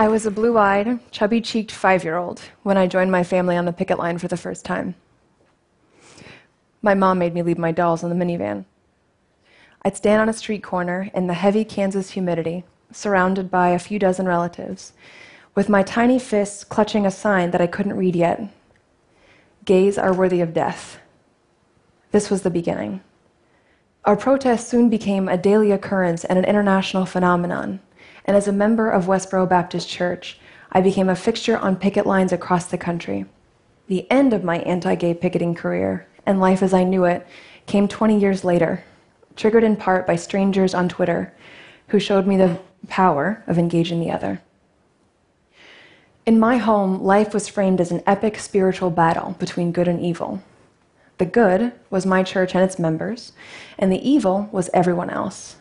I was a blue-eyed, chubby-cheeked 5-year-old when I joined my family on the picket line for the first time. My mom made me leave my dolls in the minivan. I'd stand on a street corner in the heavy Kansas humidity, surrounded by a few dozen relatives, with my tiny fists clutching a sign that I couldn't read yet. Gays are worthy of death. This was the beginning. Our protest soon became a daily occurrence and an international phenomenon, and as a member of Westboro Baptist Church, I became a fixture on picket lines across the country. The end of my anti-gay picketing career, and life as I knew it, came 20 years later, triggered in part by strangers on Twitter who showed me the power of engaging the other. In my home, life was framed as an epic spiritual battle between good and evil. The good was my church and its members, and the evil was everyone else.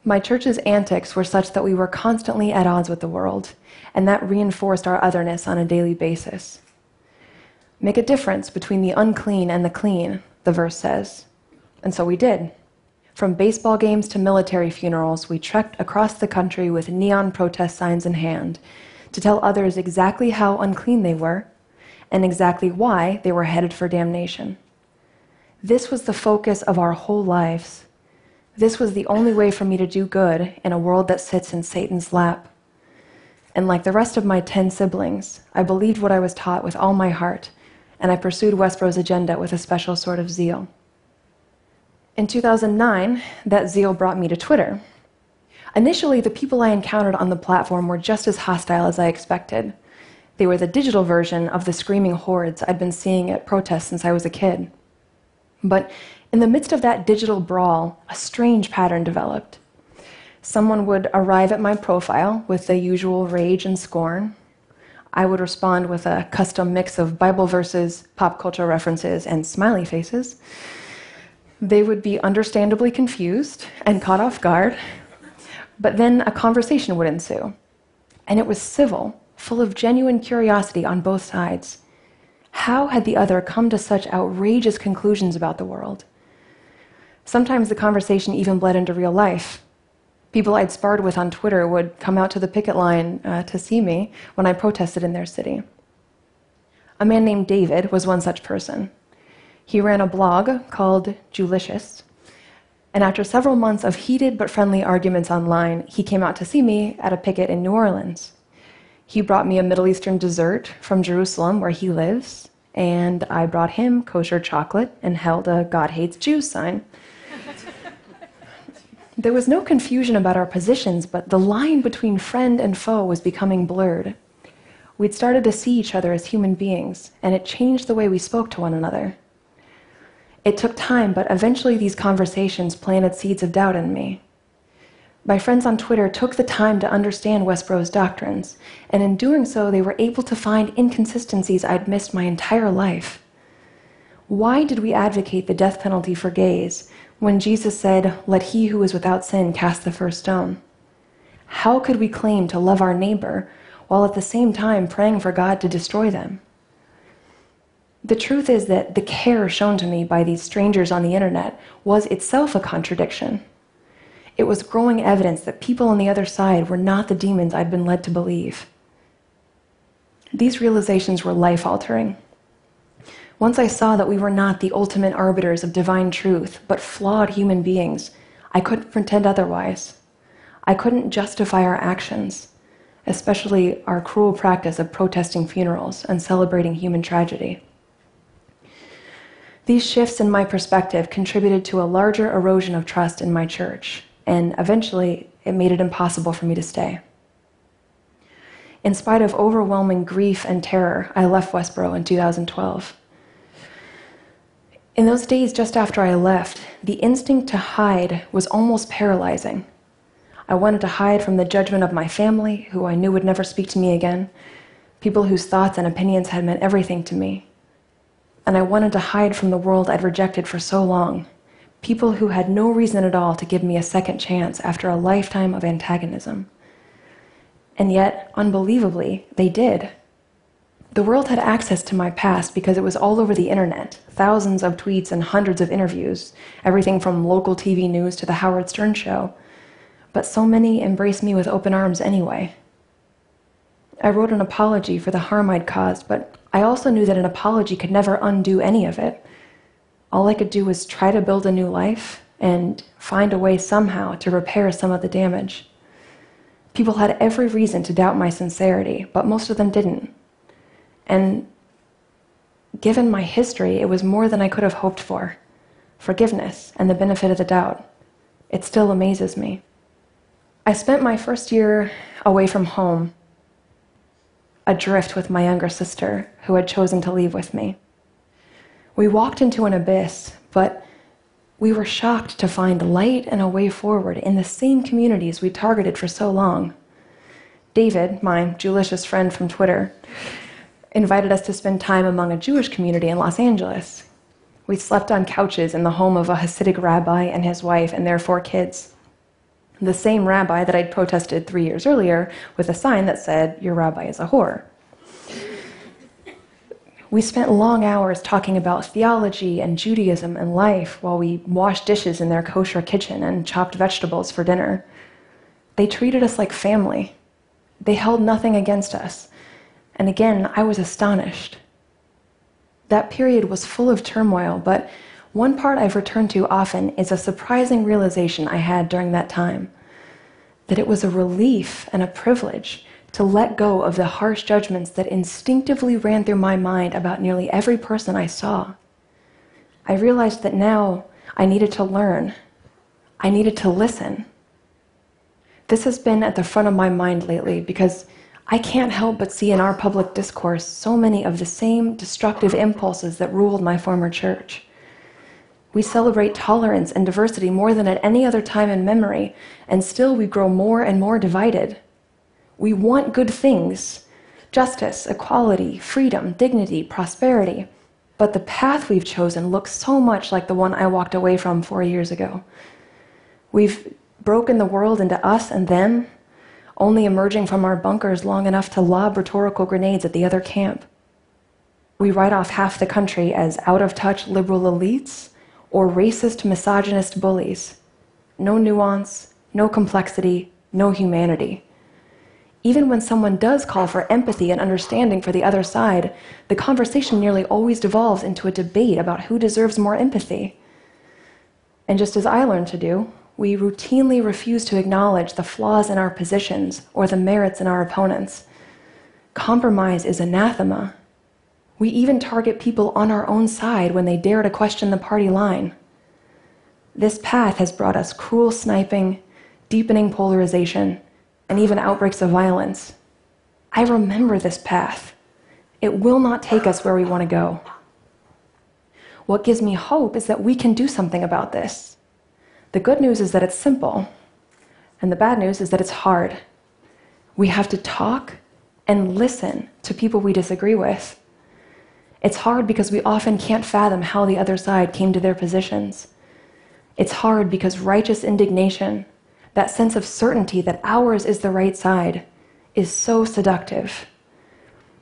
My church's antics were such that we were constantly at odds with the world, and that reinforced our otherness on a daily basis. Make a difference between the unclean and the clean, the verse says. And so we did. From baseball games to military funerals, we trekked across the country with neon protest signs in hand to tell others exactly how unclean they were and exactly why they were headed for damnation. This was the focus of our whole lives. This was the only way for me to do good in a world that sits in Satan's lap. And like the rest of my 10 siblings, I believed what I was taught with all my heart, and I pursued Westboro's agenda with a special sort of zeal. In 2009, that zeal brought me to Twitter. Initially, the people I encountered on the platform were just as hostile as I expected. They were the digital version of the screaming hordes I'd been seeing at protests since I was a kid. But in the midst of that digital brawl, a strange pattern developed. Someone would arrive at my profile with the usual rage and scorn. I would respond with a custom mix of Bible verses, pop culture references, and smiley faces. They would be understandably confused and caught off guard, but then a conversation would ensue. And it was civil, full of genuine curiosity on both sides. How had the other come to such outrageous conclusions about the world? Sometimes the conversation even bled into real life. People I'd sparred with on Twitter would come out to the picket line to see me when I protested in their city. A man named David was one such person. He ran a blog called Julicious, and after several months of heated but friendly arguments online, he came out to see me at a picket in New Orleans. He brought me a Middle Eastern dessert from Jerusalem, where he lives, and I brought him kosher chocolate and held a God Hates Jews sign. There was no confusion about our positions, but the line between friend and foe was becoming blurred. We'd started to see each other as human beings, and it changed the way we spoke to one another. It took time, but eventually these conversations planted seeds of doubt in me. My friends on Twitter took the time to understand Westboro's doctrines, and in doing so, they were able to find inconsistencies I'd missed my entire life. Why did we advocate the death penalty for gays when Jesus said, "Let he who is without sin cast the first stone"? How could we claim to love our neighbor while at the same time praying for God to destroy them? The truth is that the care shown to me by these strangers on the internet was itself a contradiction. It was growing evidence that people on the other side were not the demons I'd been led to believe. These realizations were life-altering. Once I saw that we were not the ultimate arbiters of divine truth, but flawed human beings, I couldn't pretend otherwise. I couldn't justify our actions, especially our cruel practice of protesting funerals and celebrating human tragedy. These shifts in my perspective contributed to a larger erosion of trust in my church, and eventually it made it impossible for me to stay. In spite of overwhelming grief and terror, I left Westboro in 2012. In those days just after I left, the instinct to hide was almost paralyzing. I wanted to hide from the judgment of my family, who I knew would never speak to me again, people whose thoughts and opinions had meant everything to me. And I wanted to hide from the world I'd rejected for so long, people who had no reason at all to give me a second chance after a lifetime of antagonism. And yet, unbelievably, they did. The world had access to my past because it was all over the internet, thousands of tweets and hundreds of interviews, everything from local TV news to the Howard Stern show. But so many embraced me with open arms anyway. I wrote an apology for the harm I'd caused, but I also knew that an apology could never undo any of it. All I could do was try to build a new life and find a way somehow to repair some of the damage. People had every reason to doubt my sincerity, but most of them didn't. And given my history, it was more than I could have hoped for. Forgiveness and the benefit of the doubt. It still amazes me. I spent my first year away from home, adrift with my younger sister, who had chosen to leave with me. We walked into an abyss, but we were shocked to find light and a way forward in the same communities we targeted for so long. David, my Jewlicious friend from Twitter, invited us to spend time among a Jewish community in Los Angeles. We slept on couches in the home of a Hasidic rabbi and his wife and their 4 kids. The same rabbi that I'd protested 3 years earlier with a sign that said, "Your rabbi is a whore." We spent long hours talking about theology and Judaism and life while we washed dishes in their kosher kitchen and chopped vegetables for dinner. They treated us like family. They held nothing against us. And again, I was astonished. That period was full of turmoil, but one part I've returned to often is a surprising realization I had during that time, that it was a relief and a privilege to let go of the harsh judgments that instinctively ran through my mind about nearly every person I saw. I realized that now I needed to learn. I needed to listen. This has been at the front of my mind lately because I can't help but see in our public discourse so many of the same destructive impulses that ruled my former church. We celebrate tolerance and diversity more than at any other time in memory, and still we grow more and more divided. We want good things: justice, equality, freedom, dignity, prosperity. But the path we've chosen looks so much like the one I walked away from 4 years ago. We've broken the world into us and them, only emerging from our bunkers long enough to lob rhetorical grenades at the other camp. We write off half the country as out-of-touch liberal elites or racist, misogynist bullies. No nuance, no complexity, no humanity. Even when someone does call for empathy and understanding for the other side, the conversation nearly always devolves into a debate about who deserves more empathy. And just as I learned to do, we routinely refuse to acknowledge the flaws in our positions or the merits in our opponents. Compromise is anathema. We even target people on our own side when they dare to question the party line. This path has brought us cruel sniping, deepening polarization, and even outbreaks of violence. I remember this path. It will not take us where we want to go. What gives me hope is that we can do something about this. The good news is that it's simple, and the bad news is that it's hard. We have to talk and listen to people we disagree with. It's hard because we often can't fathom how the other side came to their positions. It's hard because righteous indignation, that sense of certainty that ours is the right side, is so seductive.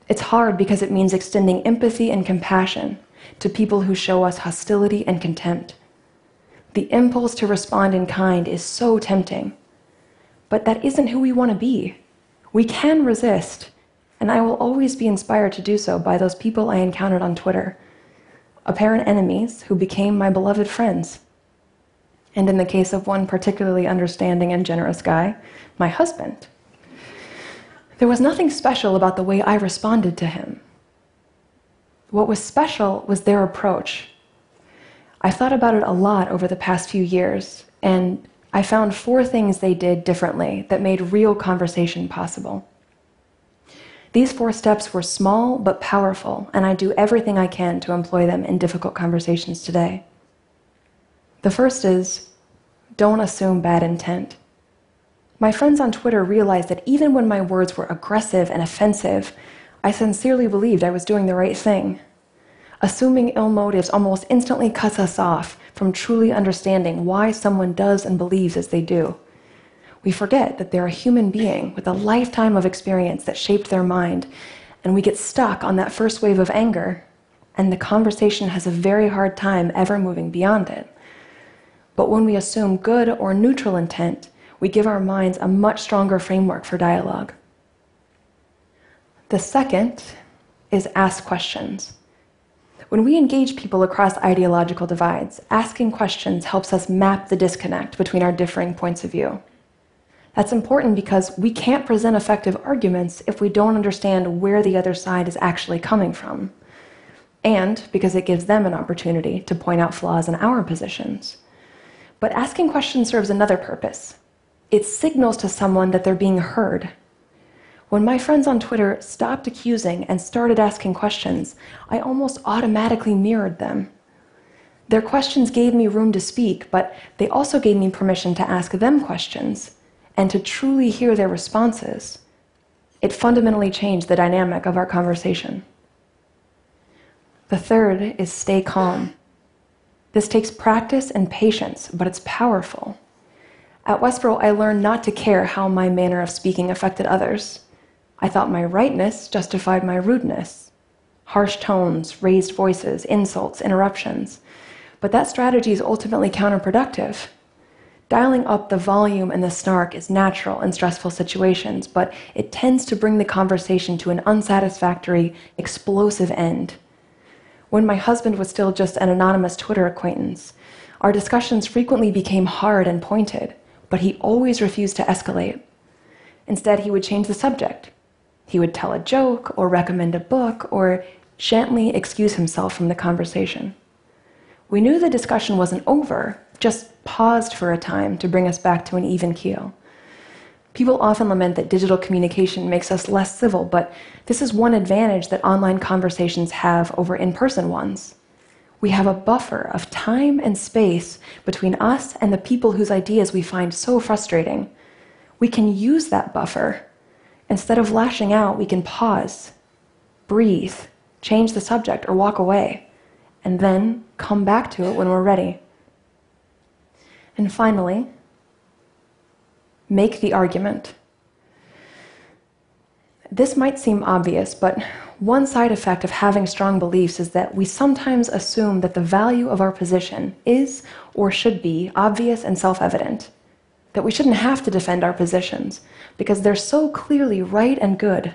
It's hard because it means extending empathy and compassion to people who show us hostility and contempt. The impulse to respond in kind is so tempting. But that isn't who we want to be. We can resist, and I will always be inspired to do so by those people I encountered on Twitter, apparent enemies who became my beloved friends. And in the case of one particularly understanding and generous guy, my husband. There was nothing special about the way I responded to him. What was special was their approach. I thought about it a lot over the past few years, and I found 4 things they did differently that made real conversation possible. These 4 steps were small but powerful, and I do everything I can to employ them in difficult conversations today. The first is, don't assume bad intent. My friends on Twitter realized that even when my words were aggressive and offensive, I sincerely believed I was doing the right thing. Assuming ill motives almost instantly cuts us off from truly understanding why someone does and believes as they do. We forget that they're a human being with a lifetime of experience that shaped their mind, and we get stuck on that first wave of anger, and the conversation has a very hard time ever moving beyond it. But when we assume good or neutral intent, we give our minds a much stronger framework for dialogue. The second is ask questions. When we engage people across ideological divides, asking questions helps us map the disconnect between our differing points of view. That's important because we can't present effective arguments if we don't understand where the other side is actually coming from, and because it gives them an opportunity to point out flaws in our positions. But asking questions serves another purpose. It signals to someone that they're being heard. When my friends on Twitter stopped accusing and started asking questions, I almost automatically mirrored them. Their questions gave me room to speak, but they also gave me permission to ask them questions and to truly hear their responses. It fundamentally changed the dynamic of our conversation. The third is stay calm. This takes practice and patience, but it's powerful. At Westboro, I learned not to care how my manner of speaking affected others. I thought my rightness justified my rudeness. Harsh tones, raised voices, insults, interruptions. But that strategy is ultimately counterproductive. Dialing up the volume and the snark is natural in stressful situations, but it tends to bring the conversation to an unsatisfactory, explosive end. When my husband was still just an anonymous Twitter acquaintance, our discussions frequently became hard and pointed, but he always refused to escalate. Instead, he would change the subject. He would tell a joke or recommend a book or gently excuse himself from the conversation. We knew the discussion wasn't over, just paused for a time to bring us back to an even keel. People often lament that digital communication makes us less civil, but this is one advantage that online conversations have over in-person ones. We have a buffer of time and space between us and the people whose ideas we find so frustrating. We can use that buffer. Instead of lashing out, we can pause, breathe, change the subject, or walk away, and then come back to it when we're ready. And finally, make the argument. This might seem obvious, but one side effect of having strong beliefs is that we sometimes assume that the value of our position is or should be obvious and self-evident, that we shouldn't have to defend our positions because they're so clearly right and good,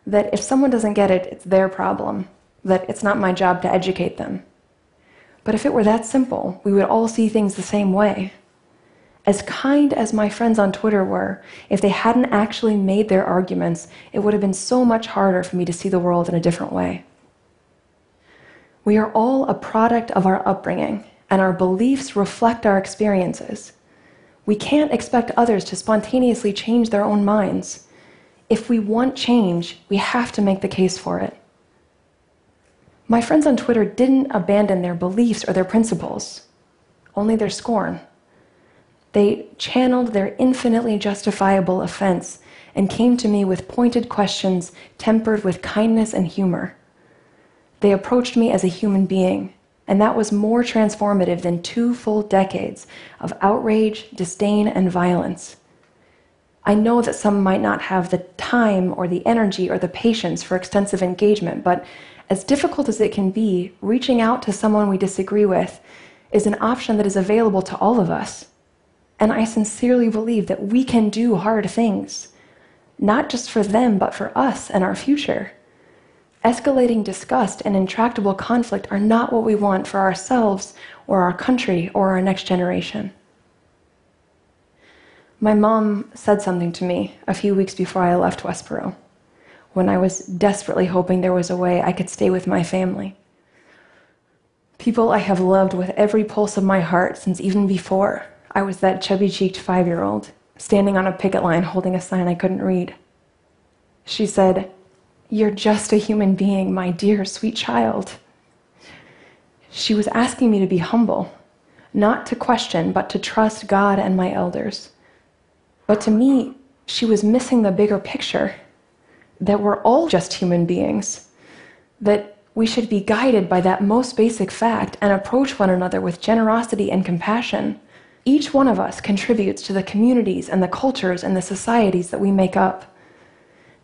that if someone doesn't get it, it's their problem, that it's not my job to educate them. But if it were that simple, we would all see things the same way. As kind as my friends on Twitter were, if they hadn't actually made their arguments, it would have been so much harder for me to see the world in a different way. We are all a product of our upbringing, and our beliefs reflect our experiences. We can't expect others to spontaneously change their own minds. If we want change, we have to make the case for it. My friends on Twitter didn't abandon their beliefs or their principles, only their scorn. They channeled their infinitely justifiable offense and came to me with pointed questions tempered with kindness and humor. They approached me as a human being, and that was more transformative than 2 full decades of outrage, disdain, and violence. I know that some might not have the time or the energy or the patience for extensive engagement, but as difficult as it can be, reaching out to someone we disagree with is an option that is available to all of us. And I sincerely believe that we can do hard things, not just for them, but for us and our future. Escalating disgust and intractable conflict are not what we want for ourselves or our country or our next generation. My mom said something to me a few weeks before I left Westboro, when I was desperately hoping there was a way I could stay with my family. People I have loved with every pulse of my heart since even before I was that chubby-cheeked 5-year-old, standing on a picket line holding a sign I couldn't read. She said, "You're just a human being, my dear, sweet child." She was asking me to be humble, not to question, but to trust God and my elders. But to me, she was missing the bigger picture, that we're all just human beings, that we should be guided by that most basic fact and approach one another with generosity and compassion. Each one of us contributes to the communities and the cultures and the societies that we make up.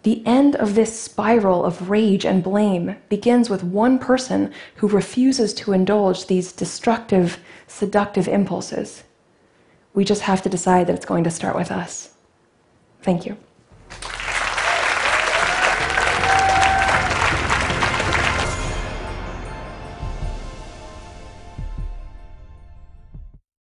The end of this spiral of rage and blame begins with one person who refuses to indulge these destructive, seductive impulses. We just have to decide that it's going to start with us. Thank you.